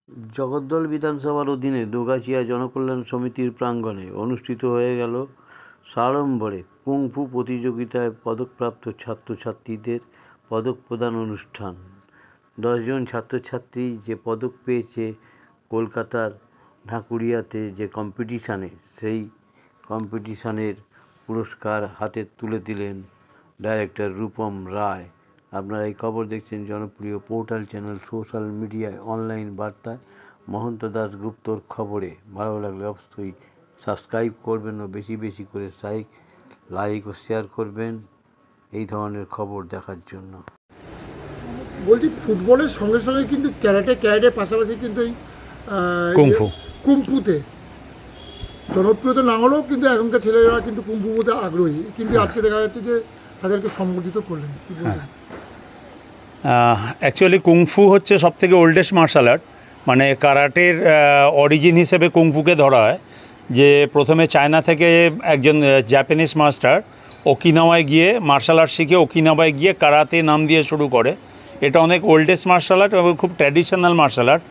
জগদ্দল বিধানসভার অধীনে দোগাছিয়া জনকল্যাণ সমিতির প্রাঙ্গণে অনুষ্ঠিত হয়ে গেল সাড়ম্বরে কুংফু প্রতিযোগিতায় পদকপ্রাপ্ত ছাত্রছাত্রীদের পদক প্রদান অনুষ্ঠান। 10 জন ছাত্রছাত্রী যে পদক পেয়েছে কলকাতার ঢাকুরিয়াতে যে কম্পিটিশানে, সেই কম্পিটিশানের পুরস্কার হাতে তুলে দিলেন ডাইরেক্টর রূপম রায়। আপনারা এই খবর দেখছেন জনপ্রিয় পোর্টাল চ্যানেল সোশ্যাল মিডিয়ায় অনলাইন বার্তায় মহন্ত দাশগুপ্তর খবরে। ভালো লাগলে অবশ্যই সাবস্ক্রাইব করবেন ও বেশি বেশি করে লাইক ও শেয়ার করবেন এই ধরনের খবর দেখার জন্য। বলছি, ফুটবলের সঙ্গে সঙ্গে কিন্তু ক্যারাটের পাশাপাশি কিন্তু এই কুম্ফুতে জনপ্রিয়তা না হলেও কিন্তু এখনকার ছেলেরা কিন্তু কুম্ফুতে আগ্রহী, কিন্তু আজকে দেখা যাচ্ছে যে তাদেরকে সম্বোধিত করলেন। অ্যাকচুয়ালি কুংফু হচ্ছে সবথেকে ওল্ডেস্ট মার্শাল আর্ট, মানে কারাটের অরিজিন হিসেবে কুংফুকে ধরা হয়। যে প্রথমে চায়না থেকে একজন জাপানিজ মাস্টার ওকিনাওয়ায় গিয়ে মার্শাল আর্ট শিখে ওকিনাওয়ায় গিয়ে কারাতে নাম দিয়ে শুরু করে। এটা অনেক ওল্ডেস্ট মার্শাল আর্ট এবং খুব ট্র্যাডিশনাল মার্শাল আর্ট।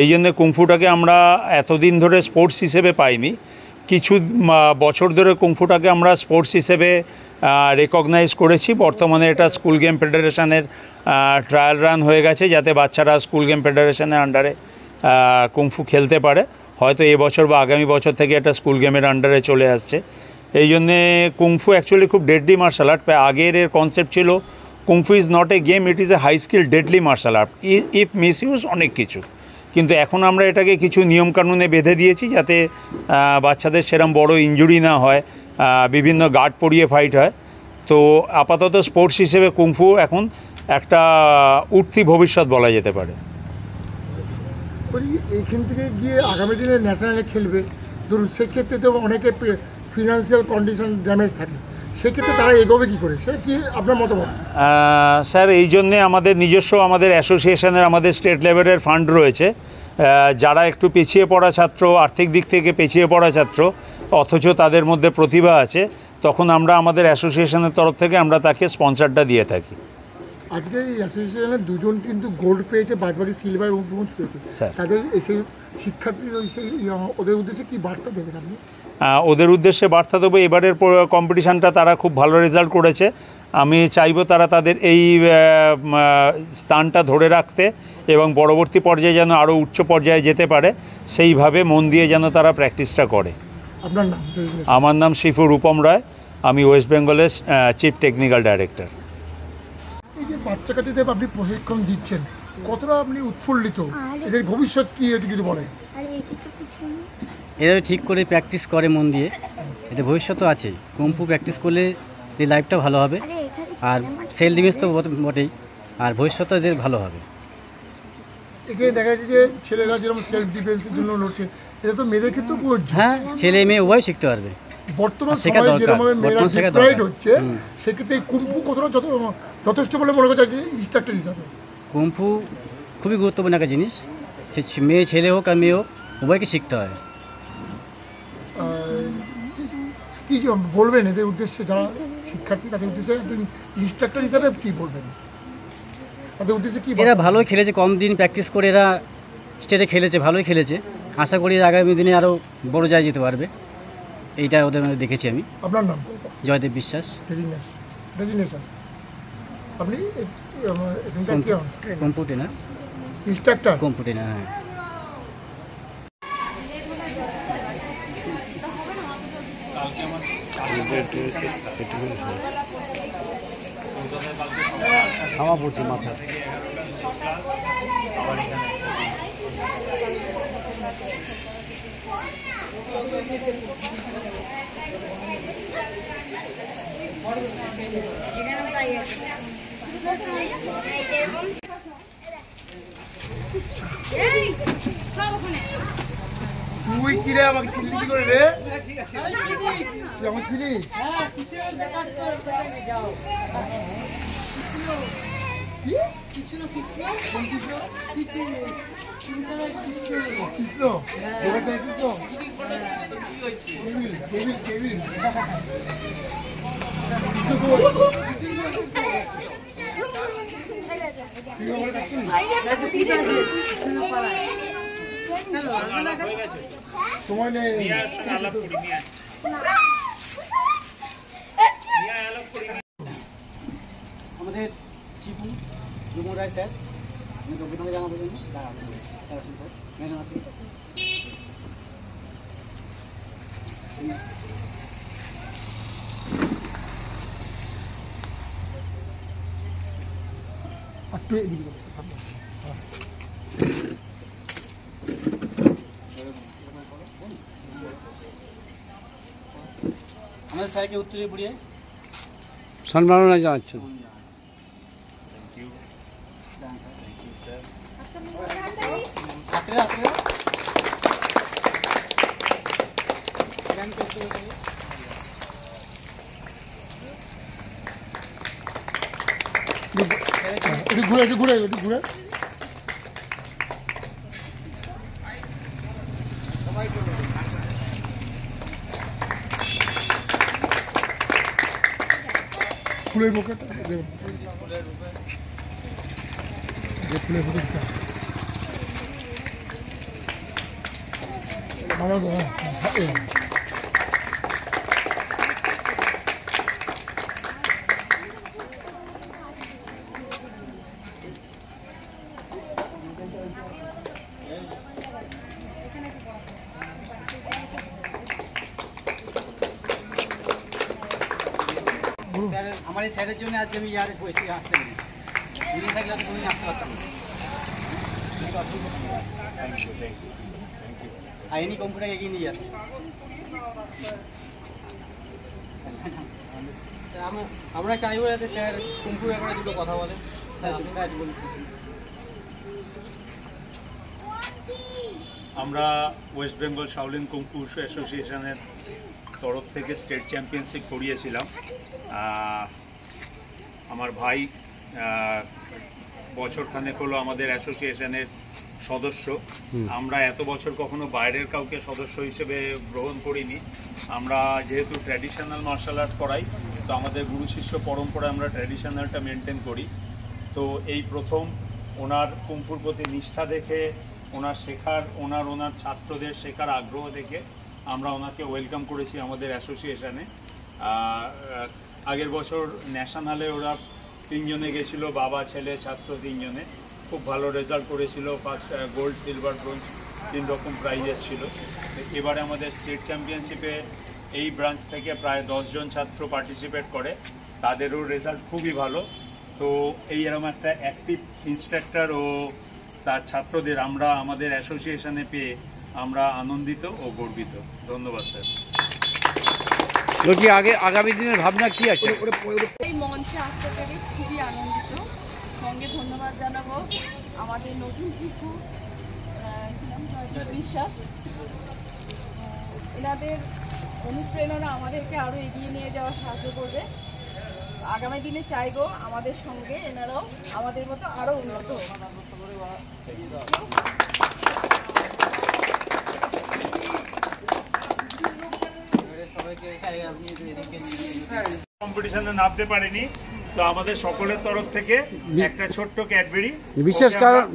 এই জন্যে কুংফুটাকে আমরা এতদিন ধরে স্পোর্টস হিসেবে পাইনি। কিছু বছর ধরে কুংফুটাকে আমরা স্পোর্টস হিসেবে রেকগনাইজ করেছি। বর্তমানে এটা স্কুল গেম ফেডারেশনের ট্রায়াল রান হয়ে গেছে, যাতে বাচ্চারা স্কুল গেম ফেডারেশনের আন্ডারে কুংফু খেলতে পারে। হয়তো এবছর বা আগামী বছর থেকে এটা স্কুল গেমের আন্ডারে চলে আসছে। এই জন্যে কুংফু অ্যাকচুয়ালি খুব ডেডলি মার্শাল আর্ট। আগের এর কনসেপ্ট ছিল kung fu is not a game, it is a high skill deadly martial art, if misuse অনেক কিছু। কিন্তু এখন আমরা এটাকে কিছু নিয়মকানুনে বেঁধে দিয়েছি, যাতে বাচ্চাদের সেরকম বড় ইনজুরি না হয়, বিভিন্ন গার্ড পরিয়ে ফাইট হয়। তো আপাতত স্পোর্টস হিসেবে কুংফু এখন একটা উঠতি ভবিষ্যৎ বলা যেতে পারে। এইখান থেকে গিয়ে আগামী দিনে ন্যাশনালে খেলবে, ধরুন সেক্ষেত্রে তো অনেকে ফিনান্সিয়াল কন্ডিশন ড্যামেজ থাকে, সেক্ষেত্রে তারা এগোবে কী করে, সেটা কি আপনার মতামত? স্যার, এই জন্যে আমাদের নিজস্ব আমাদের অ্যাসোসিয়েশনের আমাদের স্টেট লেভেলের ফান্ড রয়েছে। যারা একটু পিছিয়ে পড়া ছাত্র, আর্থিক দিক থেকে পিছিয়ে পড়া ছাত্র, অথচ তাদের মধ্যে প্রতিভা আছে, তখন আমরা আমাদের অ্যাসোসিয়েশনের তরফ থেকে আমরা তাকে স্পন্সারটা দিয়ে থাকি। আজকে এই অ্যাসোসিয়েশনের দুজন কিন্তু গোল্ড পেয়েছে, বাদবাকি সিলভার এবং ব্রোঞ্জ পেয়েছে। তাদের সেই শিক্ষার্থী ওদের উদ্দেশ্যে কী বার্তা দেবেন আপনি? ওদের উদ্দেশ্যে বার্তা দেবো, এবারের কম্পিটিশানটা তারা খুব ভালো রেজাল্ট করেছে। আমি চাইবো তারা তাদের এই স্থানটা ধরে রাখতে এবং পরবর্তী পর্যায়ে যেন আরও উচ্চ পর্যায়ে যেতে পারে, সেইভাবে মন দিয়ে যেন তারা প্র্যাকটিসটা করে। আপনার নাম? আমার নাম শিফু রূপম রায়, আমি ওয়েস্ট বেঙ্গলের চিফ টেকনিক্যাল ডাইরেক্টর। এই যে বাচ্চা কাচ্চাদের আপনি প্রশিক্ষণ দিচ্ছেন, কতটা আপনি উৎফুল্লিত, এদের ভবিষ্যৎ কী একটু যদি বলেন? এরা ঠিক করে প্র্যাকটিস করে মন দিয়ে, এতে ভবিষ্যৎ তো আছে। কুম্ফু প্র্যাকটিস করলে এই লাইফটা ভালো হবে, আর সেলফ ডিফেন্স তো বটেই, আর ভবিষ্যৎ এদের ভালো হবে। এখানে দেখা যাচ্ছে যে ছেলেরা যেরকম সেলফ ডিফেন্সের জন্য লড়ছে, এটা তো মেয়েদের ক্ষেত্রেও প্রযোজ্য। হ্যাঁ, ছেলে মেয়ে উভয় শিখতে পারবে। বর্তমান সময়ে যেরকমভাবে মেয়েরা ডিপ্রাইড হচ্ছে, সেক্ষেত্রে কুম্ফু কতটা যথেষ্ট বলে মনে করছে ইনস্ট্রাক্টর হিসাবে? কুম্ফু খুবই গুরুত্বপূর্ণ একটা জিনিস, সে মেয়ে ছেলে হোক আর মেয়ে হোক, উভয়কে শিখতে হয়। কী বলবেন এদের উদ্দেশ্যে, যারা শিক্ষার্থী তাদের উদ্দেশ্যে একজন ইনস্ট্রাক্টর হিসাবে কী বলবেন? তাদের উদ্দেশ্যে কী? এরা ভালোই খেলেছে, কম দিন প্র্যাকটিস করে এরা স্টেটে খেলেছে, ভালোই খেলেছে। আশা করি আগামী দিনে আরও বড় জায়গায় যেতে পারবে, এইটা ওদের মধ্যে দেখেছি আমি। আপনার নাম? জয়দেব বিশ্বাস। ডেজিগনেশন আপনি? Computer instructor. কম্পিউটার, হ্যাঁ। হাওয়া পড়ছে মাথা। তুই কি রে আমাকে চিল্লি করে রে? তুই আমাকে চিনি? কৃষ্ণ সময় নেই। আমাদের শিবু যুবন রায় স্যার, আমি যোগ্যতা জানাবো জন্য ম্যাডাম আসি। একটু এদিকে বলো। আমাদের স্যারকে উত্তরে বুড়িয়ে সম্মাননা জানাচ্ছেন। একটু ঘুরে একটু ঘুরে একটু ঘুরে। ফুলের বুকে ফুলের বুকে ভালো স্যার, আমার এই স্যারের জন্য আজকে আমি ইয়ারে বসে আসতে পেরেছি। উনি থাকলে আমি কোনোদিন আসতে পারতাম না। আর এনি কম্পিউটার এগিয়ে নিয়ে যাচ্ছে। আমরা চাইবো যাতে স্যার কম্পিউটার ব্যাপারে দুটো কথা বলে। আমরা ওয়েস্ট বেঙ্গল শাওলিন কুংফু অ্যাসোসিয়েশনের তরফ থেকে স্টেট চ্যাম্পিয়নশিপ করিয়েছিলাম। আমার ভাই বছরখানেক হলো আমাদের অ্যাসোসিয়েশনের সদস্য। আমরা এত বছর কখনো বাইরের কাউকে সদস্য হিসেবে গ্রহণ করিনি। আমরা যেহেতু ট্র্যাডিশনাল মার্শাল আর্ট করাই, তো আমাদের গুরু শিষ্য পরম্পরায় আমরা ট্র্যাডিশনালটা মেনটেন করি। তো এই প্রথম ওনার কুংফুর প্রতি নিষ্ঠা দেখে, ওনার শেখার ওনার ছাত্রদের শেখার আগ্রহ দেখে আমরা ওনাকে ওয়েলকাম করেছি আমাদের অ্যাসোসিয়েশনে। আগের বছর ন্যাশনালে ওরা 3 জনে গেছিলো, বাবা ছেলে ছাত্র 3 জনে। খুব ভালো রেজাল্ট করেছিল। ফার্স্ট গোল্ড সিলভার ব্রোঞ্জ 3 রকম প্রাইজেস ছিল। এবারে আমাদের স্টেট চ্যাম্পিয়নশিপে এই ব্রাঞ্চ থেকে প্রায় 10 জন ছাত্র পার্টিসিপেট করে, তাদেরও রেজাল্ট খুবই ভালো। তো এইরকম একটা অ্যাক্টিভ ইনস্ট্রাক্টর ও তার ছাত্রদের আমরা আমাদের অ্যাসোসিয়েশনে পেয়ে আমরা আনন্দিত ও গর্বিত। ধন্যবাদ স্যার। কি আগামী দিনের ভাবনা কি আছে? এই মঞ্চে আসতে পেরে খুবই আনন্দিত। সঙ্গে ধন্যবাদ জানাবো আমাদের নতুন শিশু বিশ্বাস। এনাদের অনুপ্রেরণা আমাদেরকে আরও এগিয়ে নিয়ে যাওয়া সাহায্য করবে। আগামী দিনে চাইবো আমাদের সঙ্গে এনারাও আমাদের মতো আরও উন্নত হোক। কম্পিটিশনে নামতে পারেনি, তো আমাদের সকলের তরফ থেকে একটা ছোট্ট ক্যাডবেরি।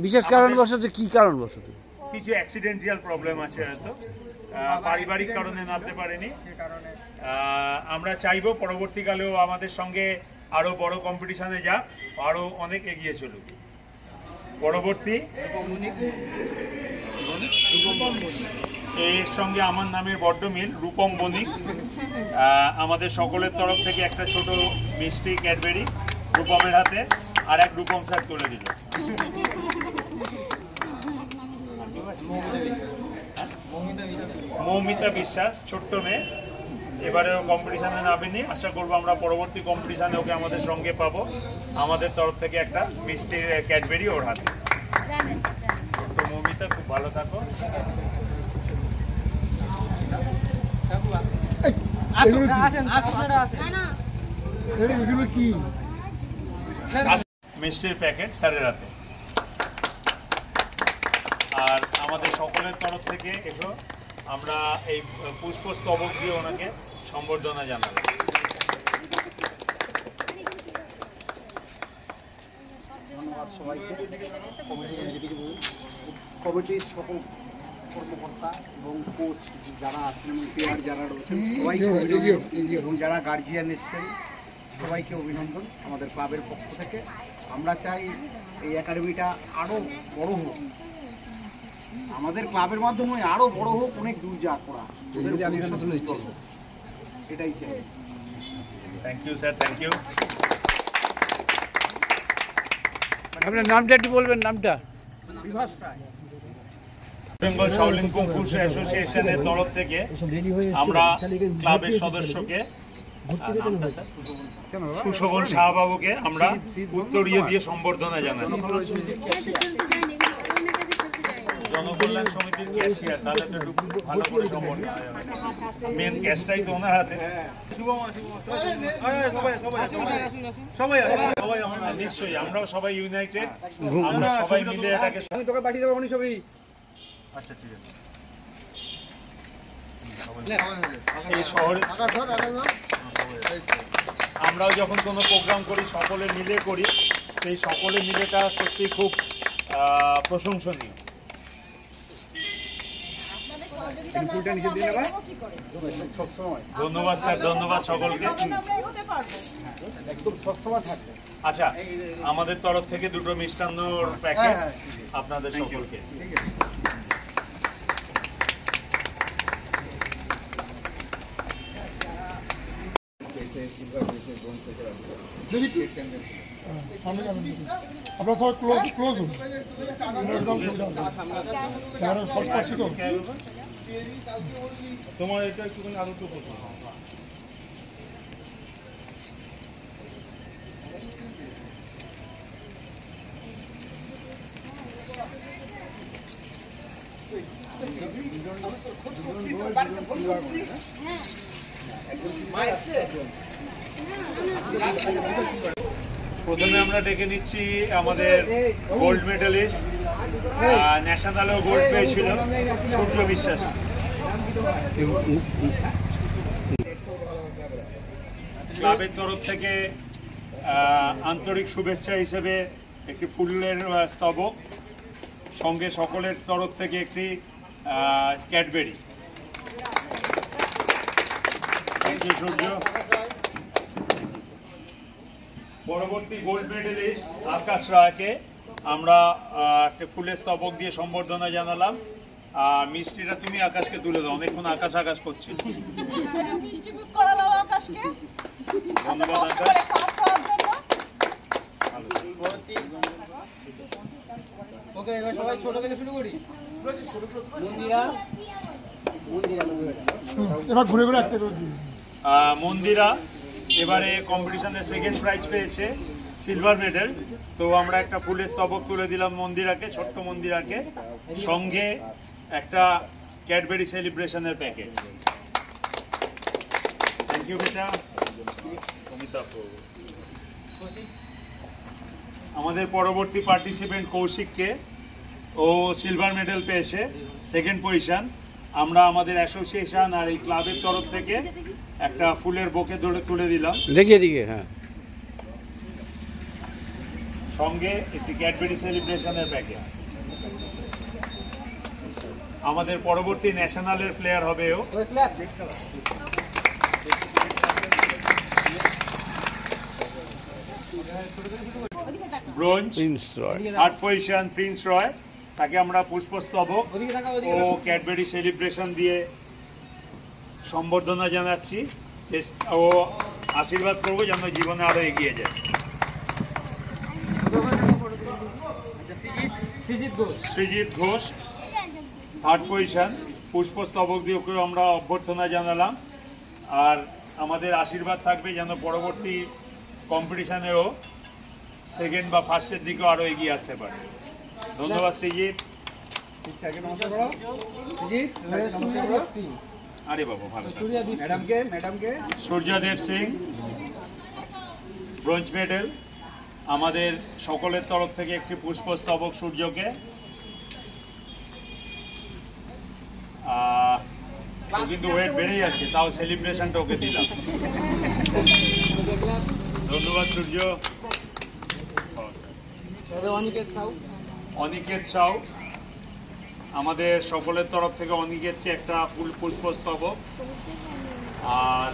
বিশেষ কারণবশত কি কারণবশত? কিছু অ্যাক্সিডেন্টাল প্রবলেম আছে, হয়তো পারিবারিক কারণে নামতে পারেনি। আমরা চাইবো পরবর্তীকালেও আমাদের সঙ্গে আরো বড় কম্পিটিশনে যাক, আরো অনেক এগিয়ে চলুক। পরবর্তী এর সঙ্গে আমার নামের বড্ড মিল, রূপম বণিক। আমাদের সকলের তরফ থেকে একটা ছোট মিষ্টি ক্যাডবেরি রূপমের হাতে, আর এক রূপম স্যার তুলে দিল। মৌমিতা বিশ্বাস, ছোট্ট মেয়ে, এবারেও কম্পিটিশনে নামেনি। আশা করবো আমরা পরবর্তী কম্পিটিশনে ওকে আমাদের সঙ্গে পাবো। আমাদের তরফ থেকে একটা মিষ্টি ক্যাডবেরি ওর হাতে। ছোট্ট মৌমিতা, খুব ভালো থাকো। মিষ্টির প্যাকেট স্যারের হাতে। আর আমাদের সকলের তরফ থেকে এসো, আমরা এই পুষ্পস্তবক দিয়ে ওনাকে সম্বর্ধনা জানাবো। ধন্যবাদ সবাইকে, কমিটির সকল কর্মকর্তা এবং কোচ যারা আছেন এবং প্লেয়ার যারা রয়েছেন সবাইকে অভিনন্দন এবং যারা গার্জিয়ান এসছেন সবাইকে অভিনন্দন আমাদের ক্লাবের পক্ষ থেকে। আমরা চাই এই একাডেমিটা আরও বড় হোক, আমাদের ক্লাবের মাধ্যমে আরও বড় হোক, অনেক দূর যাক ওরা, এটাই চাই। Thank you sir, thank you. আপনার নামটা একটু বলবেন, নামটা? বিভাস রায়। বেঙ্গল শাওলিন কুংফু অ্যাসোসিয়েশনের তরফ থেকে আমরা ক্লাবের সদস্যকে সুশোভন শাহবাবুকে আমরা উত্তরীয় দিয়ে সম্বর্ধনা জানাচ্ছি। জনকল্যাণ সমিতির ক্যাশিয়ার, তাহলে তো একটু ভালো করে সম্বর্ধনা জানাচ্ছি। মেন ক্যাশটাই তো ওনার হাতে। নিশ্চয়ই আমরাও সবাই ইউনাইটেড, আমরা সবাই মিলে এটাকে। আচ্ছা ঠিক আছে। এই শহরে আমরাও যখন কোনো প্রোগ্রাম করি সকলে মিলে করি, সেই সকলে মিলেটা সত্যি খুব প্রশংসনীয়। ধন্যবাদ স্যার, ধন্যবাদ সকলকে। আচ্ছা, আমাদের তরফ থেকে দুটো মিষ্টান্নর প্যাকেট আপনাদের সকলকে। আপনারা সবাই ক্লোজ হন, শর্ট করছি তো। তোমার এটা একটুখানি আরো তো প্রথম। প্রথমে আমরা ডেকে নিচ্ছি আমাদের গোল্ড মেডেলিস্ট, ন্যাশনালেও গোল্ড পেয়েছিল, সূর্য বিশ্বাস। ক্লাবের তরফ থেকে আন্তরিক শুভেচ্ছা হিসেবে একটি ফুলের স্তবক, সঙ্গে সকলের তরফ থেকে একটি ক্যাডবেরি। থ্যাংক ইউ সূর্য। পরবর্তী গোল্ড মেডেলিস্ট আকাশ রায়কে আমরা একটা ফুলের স্তবক দিয়ে সম্বর্ধনা জানালাম। মিষ্টিটা তুমি আকাশকে তুলে দাও, অনেকক্ষণ আকাশ আকাশ করছি। ধন্যবাদ আকাশ। মন্দিরা এবারে কম্পিটিশনে সেকেন্ড প্রাইজ পেয়েছে, সিলভার মেডেল। তো আমরা একটা ফুলের স্তবক তুলে দিলাম মন্দিরাকে, ছোট্ট মন্দিরাকে, সঙ্গে একটা ক্যাডবেরি সেলিব্রেশনের প্যাকেট। থ্যাংক ইউ বেটা। আমাদের পরবর্তী পার্টিসিপেন্ট কৌশিককে, ও সিলভার মেডেল পেয়েছে, সেকেন্ড পজিশন। আমরা আমাদের অ্যাসোসিয়েশন আর এই ক্লাবের তরফ থেকে একটা ফুলের বুকে তুলে দিলাম। দেখিয়ে দিকে, হ্যাঁ। সঙ্গে একটি ক্যাডবেরি সেলিব্রেশনের প্যাকেট। আমাদের পরবর্তী ন্যাশনালের প্লেয়ার হবে ও। ব্রোঞ্জ, থার্ড পজিশন প্রিন্স রয়, তাকে আমরা পুষ্পস্তবক ও ক্যাডবেরি সেলিব্রেশন দিয়ে সম্বর্ধনা জানাচ্ছি। ও আশীর্বাদ করবো যেন জীবনে আরো এগিয়ে যায়। সৃজিত ঘোষ, থার্ড পজিশন, পুষ্পস্তবক দিয়ে ওকে আমরা অভ্যর্থনা জানালাম। আর আমাদের আশীর্বাদ থাকবে যেন পরবর্তী কম্পিটিশনেও সেকেন্ড বা ফার্স্টের দিকেও আরো এগিয়ে আসতে পারে। ধন্যবাদ সৃজিত। আরে বাবু ভালো। সূর্যদেব সিং, ব্রোঞ্জ মেডেল। আমাদের সকলের তরফ থেকে একটি পুষ্পস্তবক সূর্যকে। কিন্তু ওয়েট বেড়ে যাচ্ছে, তাও সেলিব্রেশনটা ওকে দিলাম। ধন্যবাদ সূর্য। অনিকেত সাউ, আমাদের সকলের তরফ থেকে অনিকেতকে একটা ফুল পুষ্পস্তবক আর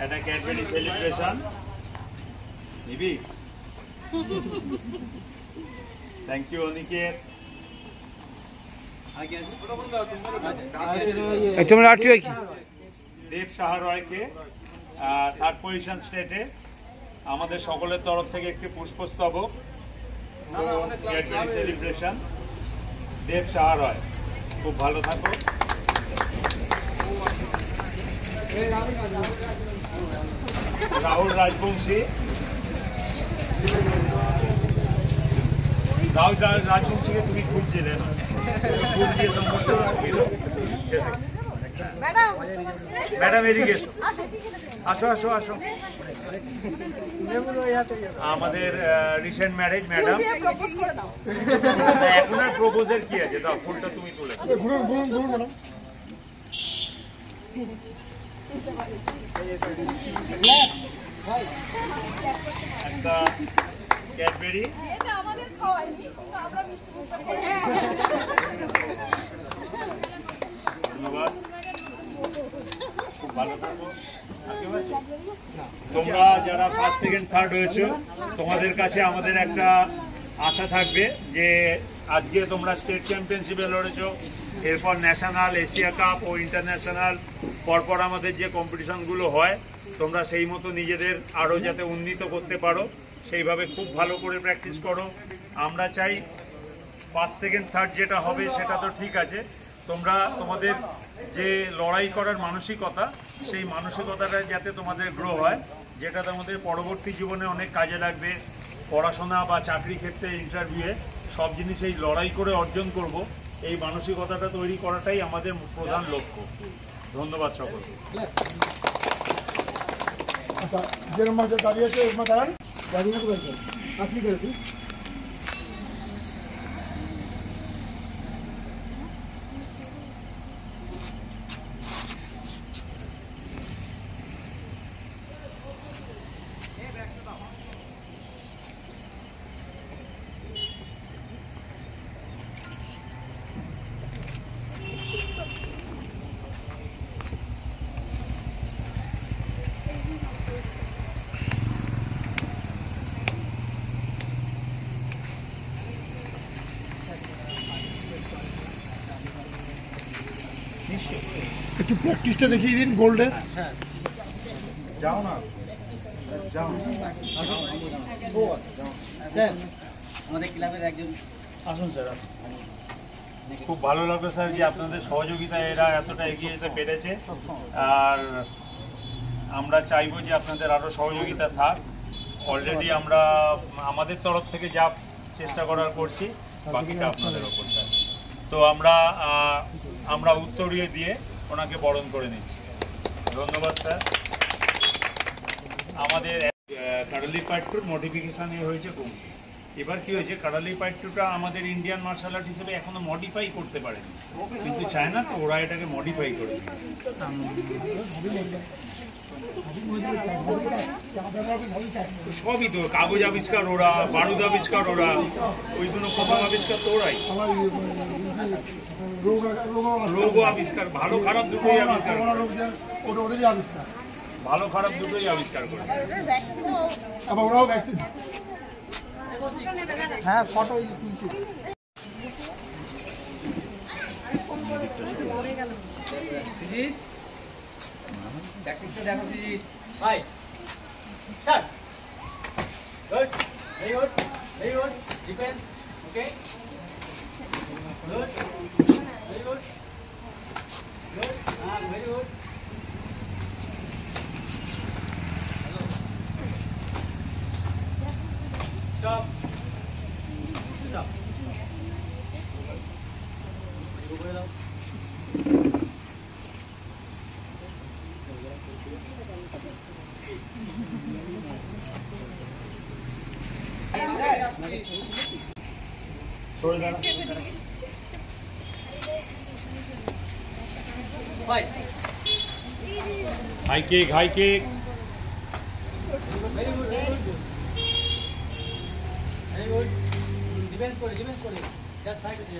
একটা ক্যাডবেরি সেলিব্রেশন নিবি। Thank you Aniket. তোমরা আর কি দেব সাহা রয়কে থার্ড পজিশন স্টেটে আমাদের সকলের তরফ থেকে একটি পুষ্পস্তবক ক্যাডবেরি সেলিব্রেশন। দেব সাহা রয়, খুব ভালো থাকো। রাহুল রাজবংশী, রাহুল রাজবংশীকে তুমি খুঁজছিলে না, ফুল দিয়ে সম্পর্ক দিল। ম্যাডাম এদিকে এসো, আসো আসো আসো। আমাদের রিসেন্ট ম্যারেজ ম্যাডাম। এখন আর প্রপোজের কি আছে, দাও ফুলটা তুমি তুলে। একটা ক্যাডবেরি। আমাদের খাওয়াইনি, আমরা মিষ্টি মুখটা করি। ধন্যবাদ, খুব ভালো থাকো। তোমরা যারা ফার্স্ট সেকেন্ড থার্ড হয়েছো, তোমাদের কাছে আমাদের একটা আশা থাকবে যে আজকে তোমরা স্টেট চ্যাম্পিয়নশিপে লড়েছো, এরপর ন্যাশনাল, এশিয়া কাপ ও ইন্টারন্যাশনাল পরপর আমাদের যে কম্পিটিশনগুলো হয়, তোমরা সেই মতো নিজেদের আরও যাতে উন্নীত করতে পারো সেইভাবে খুব ভালো করে প্র্যাকটিস করো। আমরা চাই ফার্স্ট সেকেন্ড থার্ড যেটা হবে সেটা তো ঠিক আছে, তোমরা তোমাদের যে লড়াই করার মানসিকতা, সেই মানসিকতাটা যাতে তোমাদের গ্রো হয়, যেটা তোমাদের পরবর্তী জীবনে অনেক কাজে লাগবে। পড়াশোনা বা চাকরি ক্ষেত্রে, ইন্টারভিউয়ে সব জিনিসেই লড়াই করে অর্জন করব, এই মানসিকতাটা তৈরি করাটাই আমাদের প্রধান লক্ষ্য। ধন্যবাদ সকলকে। আচ্ছা, যেরকম মাঝে দাঁড়িয়েছে এর মা দাঁড়ান, দাঁড়িয়ে করেছেন আপনি করেছেন। একটু প্র্যাকটিসটা দেখিয়ে দিন গোল্ডের। যাও না, যাও স্যার আমাদের ক্লাবের একজন আসুন স্যার, আসুন। খুব ভালো লাগলো স্যার যে আপনাদের সহযোগিতায় এরা এতটা এগিয়ে যেতে পেরেছে, আর আমরা চাইবো যে আপনাদের আরও সহযোগিতা থাক। অলরেডি আমরা আমাদের তরফ থেকে যা চেষ্টা করার করছি, বাকিটা আপনাদের ওপর স্যার। তো আমরা উত্তরীয় দিয়ে ওনাকে বরণ করে নিচ্ছি। ধন্যবাদ স্যার। আমাদের কাডালি পাইট্টুর মডিফিকেশান হয়েছে কম। এবার কি হয়েছে, কাডালি পাইট্টুটা আমাদের ইন্ডিয়ান মার্শাল আর্ট হিসেবে এখনো মডিফাই করতে পারেনি, কিন্তু চায়না তো ওরা এটাকে মডিফাই করে সবই তো। কাগজ আবিষ্কার ওরা, বারুদ আবিষ্কার ওরা, ওইগুলো প্রথম আবিষ্কার তো ওরাই। রোগ আবিষ্কার, ভালো খারাপ দুটোই আবিষ্কার, ভালো খারাপ দুটোই আবিষ্কার করে। হ্যাঁ, ফটো প্র্যাকটিসটা দেখো সিজিৎ ভাই। Sir good, very good, very good. Defence okay, good, very good, good, very good. Stop, stop. High kick, high kick. Very good, very good, very good. Defence করে, ডিফেন্স করে, জাস্ট ফাইট করতে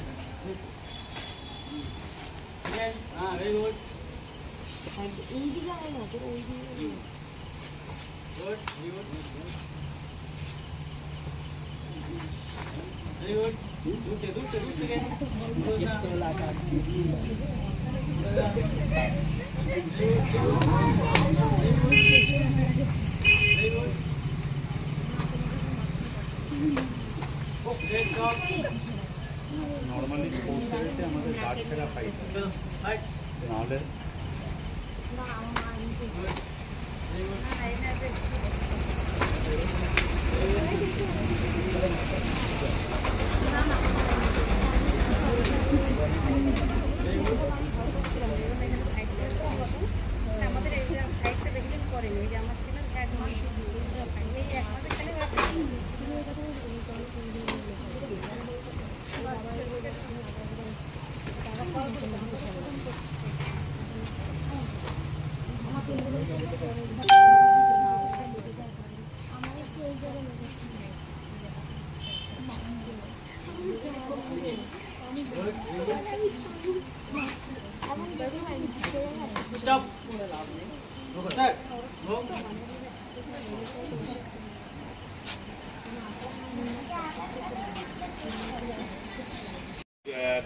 normally sports এরিয়াতে আমাদের guard ছাড়া fight নাহলে আমাদের ফাইটটা বেশি করেনি যে আমার ছিল এক মাস এই এক মাসের খালি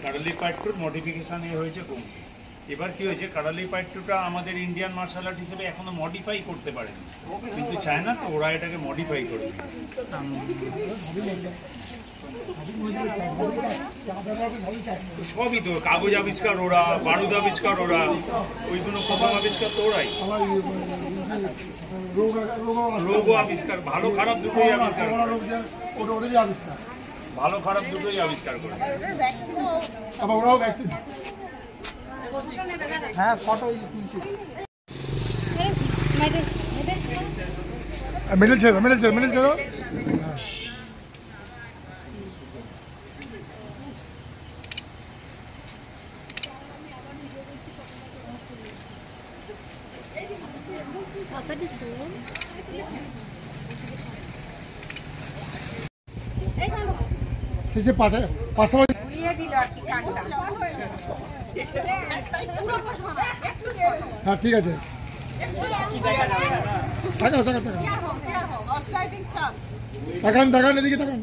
কারালি পাইট টুর মডিফিকেশান হয়েছে কুম্ফু। এবার কি হয়েছে, কারালি পাইট টুটা আমাদের ইন্ডিয়ান মার্শাল আর্ট হিসেবে এখনো মডিফাই করতে পারেনি, কিন্তু চায়না তো ওরা এটাকে মডিফাই করে সবই তো কাগজ আবিষ্কার ওরা, বারুদ আবিষ্কার ওরা, ওইগুলো প্রথম আবিষ্কার তো ওরাই, রোগও আবিষ্কার, ভালো খারাপ দুটোই আবিষ্কার, ভালো খারাপ দুটোই আবিষ্কার করে। হ্যাঁ ফটো মিডল ছিল পাশাপাশি হ্যাঁ ঠিক আছে তাকান এদিকে তাকান।